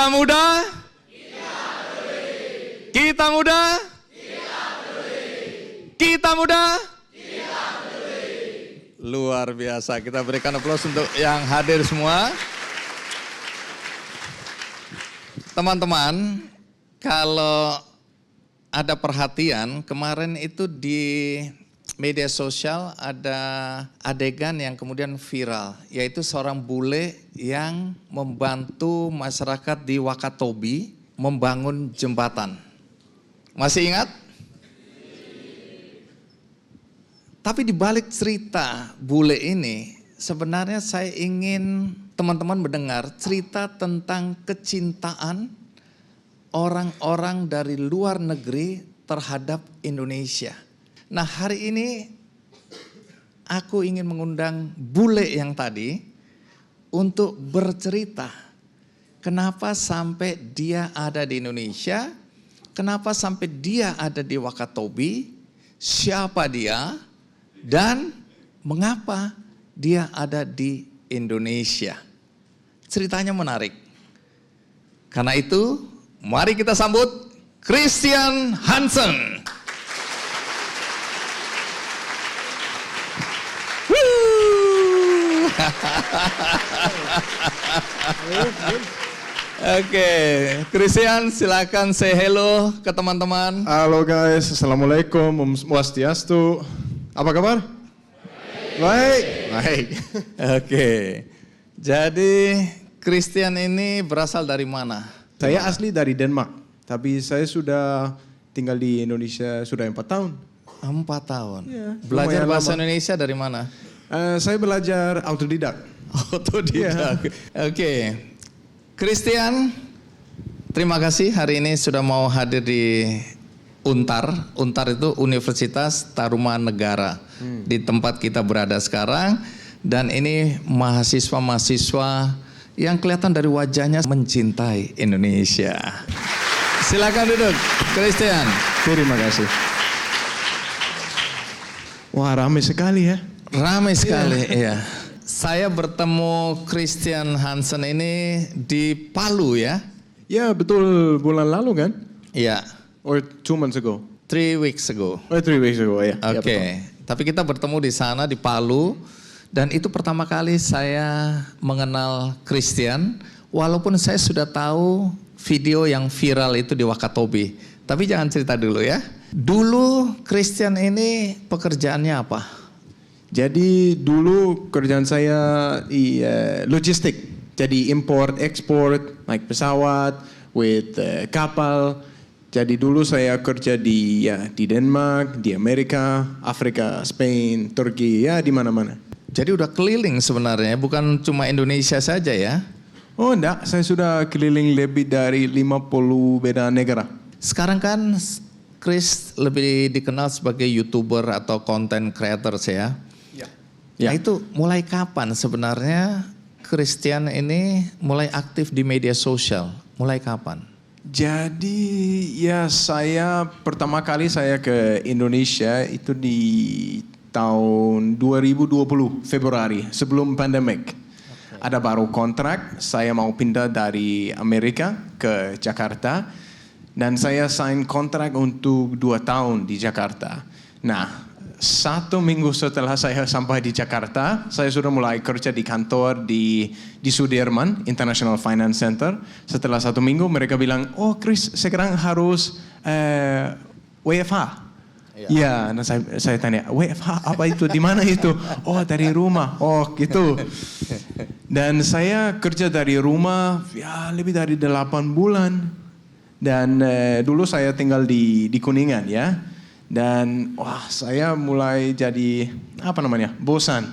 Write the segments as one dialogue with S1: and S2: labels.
S1: Kita muda? Kita muda? Kita muda? Luar biasa, kita berikan aplaus untuk yang hadir semua. Teman-teman, kalau ada perhatian, kemarin itu di media sosial ada adegan yang kemudian viral, yaitu seorang bule yang membantu masyarakat di Wakatobi membangun jembatan. Masih ingat? Tapi di balik cerita bule ini, sebenarnya saya ingin teman-teman mendengar cerita tentang kecintaan orang-orang dari luar negeri terhadap Indonesia. Nah, hari ini aku ingin mengundang bule yang tadi untuk bercerita kenapa sampai dia ada di Indonesia, kenapa sampai dia ada di Wakatobi, siapa dia, dan mengapa dia ada di Indonesia. Ceritanya menarik. Karena itu, mari kita sambut Christian Hansen. Oke, Christian silakan say hello ke teman-teman.
S2: Halo guys, assalamualaikum, Om Swastiastu. Apa kabar? Baik. Baik.
S1: Oke, jadi Christian ini berasal dari mana?
S2: Saya asli dari Denmark, tapi saya sudah tinggal di Indonesia sudah 4 tahun.
S1: 4 tahun.
S2: Ya,
S1: Belajar bahasa
S2: lama.
S1: Indonesia dari mana?
S2: Saya belajar autodidak.
S1: Otodidak. Oke. Christian, terima kasih hari ini sudah mau hadir di UNTAR. UNTAR itu Universitas Tarumanegara. Di tempat kita berada sekarang. Dan ini mahasiswa-mahasiswa yang kelihatan dari wajahnya mencintai Indonesia. Silakan duduk, Christian.
S2: Terima kasih. Wah, ramai sekali ya.
S1: Ramai sekali, iya. Saya bertemu Christian Hansen ini di Palu ya?
S2: Ya, betul, bulan lalu kan?
S1: Iya.
S2: Or 2 months ago?
S1: 3 weeks ago.
S2: Oh, 3 weeks ago, ya.
S1: Oke. Tapi kita bertemu di sana di Palu dan itu pertama kali saya mengenal Christian, walaupun saya sudah tahu video yang viral itu di Wakatobi. Tapi jangan cerita dulu ya. Dulu Christian ini pekerjaannya apa?
S2: Jadi dulu kerjaan saya di logistik, jadi import, export, naik pesawat, with kapal. Jadi dulu saya kerja di Denmark, di Amerika, Afrika, Spain, Turki, ya di mana-mana.
S1: Jadi udah keliling sebenarnya, bukan cuma Indonesia saja ya?
S2: Oh enggak, saya sudah keliling lebih dari 50 beda negara.
S1: Sekarang kan Chris lebih dikenal sebagai YouTuber atau content creators ya?
S2: Ya.
S1: Nah itu mulai kapan sebenarnya Christian ini mulai aktif di media sosial? Mulai kapan?
S2: Jadi ya saya pertama kali saya ke Indonesia itu di tahun 2020 Februari sebelum pandemik. Ada baru kontrak, saya mau pindah dari Amerika ke Jakarta dan saya sign kontrak untuk 2 tahun di Jakarta. Nah, 1 minggu setelah saya sampai di Jakarta, saya sudah mulai kerja di kantor di Sudirman International Finance Center. Setelah 1 minggu mereka bilang, oh Chris sekarang harus WFH. Ya, nah saya tanya, WFH apa itu? Di mana itu? Oh dari rumah. Oh gitu. Dan saya kerja dari rumah ya lebih dari 8 bulan. Dan dulu saya tinggal di Kuningan ya. Dan wah saya mulai jadi bosan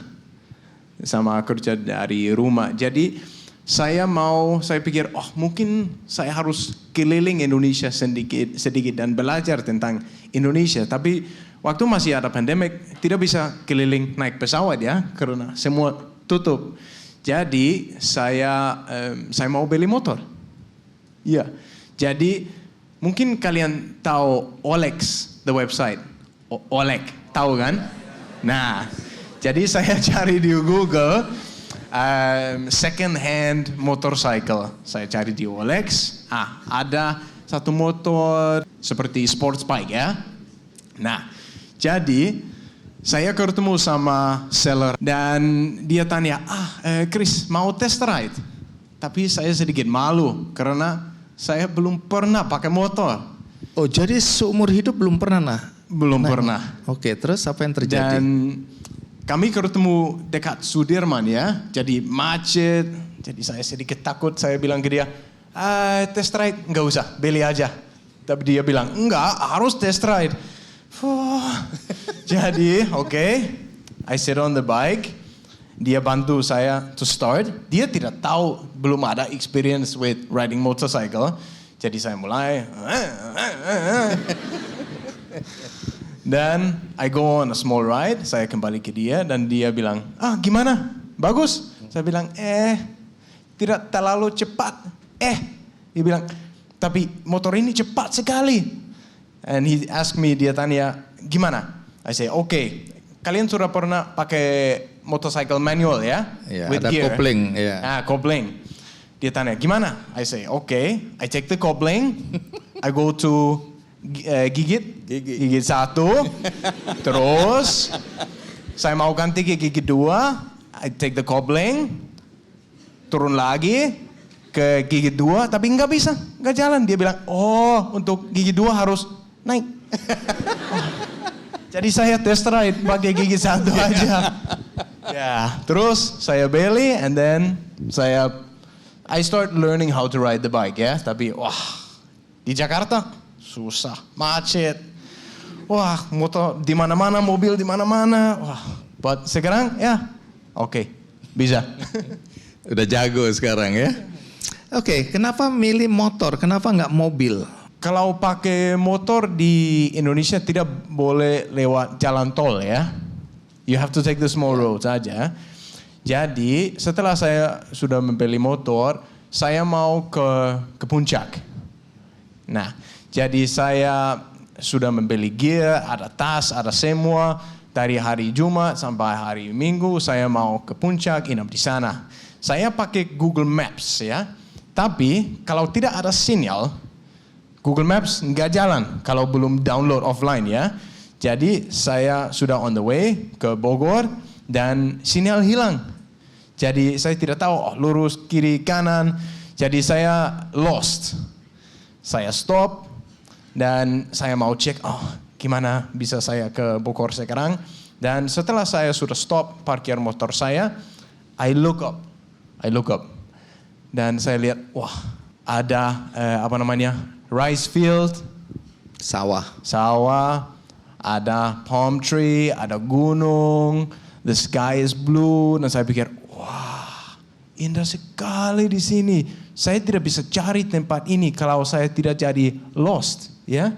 S2: sama kerja dari rumah. Jadi saya pikir mungkin saya harus keliling Indonesia sedikit dan belajar tentang Indonesia. Tapi waktu masih ada pandemik tidak bisa keliling naik pesawat ya karena semua tutup. Jadi saya mau beli motor. Iya. Jadi mungkin kalian tahu OLX. The website, Oleg, tahu kan? Nah, jadi saya cari di Google second hand motorcycle. Saya cari di OLX. Ada satu motor seperti sports bike ya. Nah, jadi saya ketemu sama seller dan dia tanya, Chris mau test ride? Tapi saya sedikit malu karena saya belum pernah pakai motor.
S1: Oh, jadi seumur hidup belum pernah?
S2: Belum pernah.
S1: Oke, terus apa yang terjadi?
S2: Dan kami ketemu dekat Sudirman ya, jadi macet. Jadi saya sedikit takut, saya bilang ke dia, test ride nggak usah, beli aja. Tapi dia bilang, enggak, harus test ride. Jadi, I sit on the bike. Dia bantu saya to start. Dia tidak tahu, belum ada experience with riding motorcycle. Jadi saya mulai. Dan I go on a small ride, saya kembali ke dia dan dia bilang, gimana? Bagus? Saya bilang, tidak terlalu cepat. Dia bilang, tapi motor ini cepat sekali. And he asked me, dia tanya, gimana? I say, kalian sudah pernah pakai motorcycle manual ya?
S1: With ada gear. Kopling. Yeah.
S2: Kopling. Dia tanya, gimana? I say, I take the kopling, I go to gigit satu, terus saya mau ganti ke gigit dua, I take the kopling, turun lagi ke gigit dua, tapi nggak bisa, nggak jalan. Dia bilang, untuk gigit dua harus naik. Jadi saya test ride pakai gigit satu aja. Terus saya beli, and then I start learning how to ride the bike ya. Tapi di Jakarta susah, macet. Motor di mana-mana, mobil di mana-mana. But sekarang bisa.
S1: Udah jago sekarang ya. Kenapa milih motor? Kenapa nggak mobil?
S2: Kalau pakai motor di Indonesia tidak boleh lewat jalan tol ya. You have to take the small roads aja. Jadi setelah saya sudah membeli motor, saya mau ke puncak. Nah, jadi saya sudah membeli gear, ada tas, ada semua. Dari hari Jumat sampai hari Minggu saya mau ke puncak, inap di sana. Saya pakai Google Maps ya. Tapi kalau tidak ada sinyal, Google Maps nggak jalan kalau belum download offline ya. Jadi saya sudah on the way ke Bogor dan sinyal hilang. Jadi saya tidak tahu lurus kiri kanan. Jadi saya lost. Saya stop dan saya mau cek gimana bisa saya ke Bogor sekarang. Dan setelah saya sudah stop parkir motor saya, I look up. Dan saya lihat ada rice field, sawah, ada palm tree, ada gunung, the sky is blue. Dan saya pikir, indah sekali di sini. Saya tidak bisa cari tempat ini kalau saya tidak jadi lost, ya.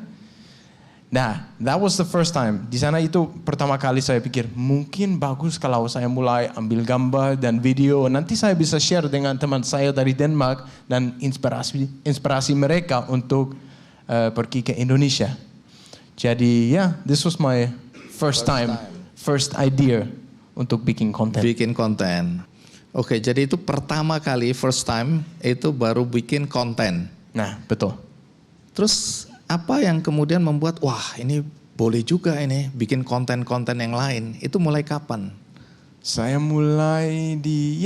S2: Nah, that was the first time. Di sana itu pertama kali saya pikir, mungkin bagus kalau saya mulai ambil gambar dan video. Nanti saya bisa share dengan teman saya dari Denmark dan inspirasi mereka untuk pergi ke Indonesia. Jadi, this was my first idea untuk bikin konten.
S1: Oke, jadi itu pertama kali, first time, itu baru bikin konten.
S2: Nah, betul.
S1: Terus apa yang kemudian membuat, ini boleh juga ini, bikin konten-konten yang lain. Itu mulai kapan?
S2: Saya mulai di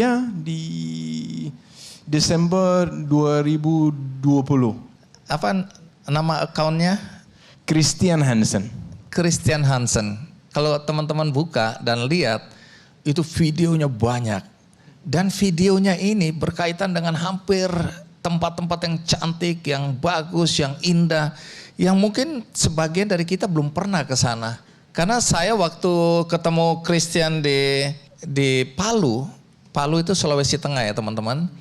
S2: Desember 2020.
S1: Apa nama akunnya?
S2: Christian Hansen.
S1: Kalau teman-teman buka dan lihat, itu videonya banyak. Dan videonya ini berkaitan dengan hampir tempat-tempat yang cantik, yang bagus, yang indah. Yang mungkin sebagian dari kita belum pernah ke sana. Karena saya waktu ketemu Christian di Palu itu Sulawesi Tengah ya teman-teman.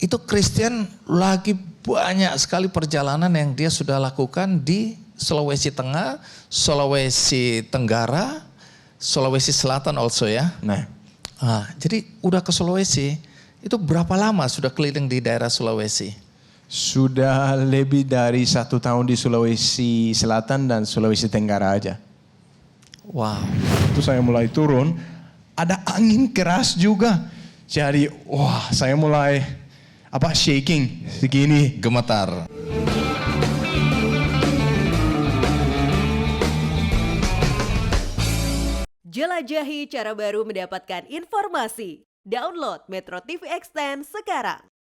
S1: Itu Christian lagi banyak sekali perjalanan yang dia sudah lakukan di Sulawesi Tengah, Sulawesi Tenggara, Sulawesi Selatan also ya. Jadi udah ke Sulawesi, itu berapa lama sudah keliling di daerah Sulawesi?
S2: Sudah lebih dari 1 tahun di Sulawesi Selatan dan Sulawesi Tenggara aja.
S1: Wow.
S2: Itu saya mulai turun, ada angin keras juga. Jadi, wah, saya mulai shaking segini.
S1: Gemetar.
S3: Jelajahi cara baru mendapatkan informasi. Download Metro TV Extend sekarang.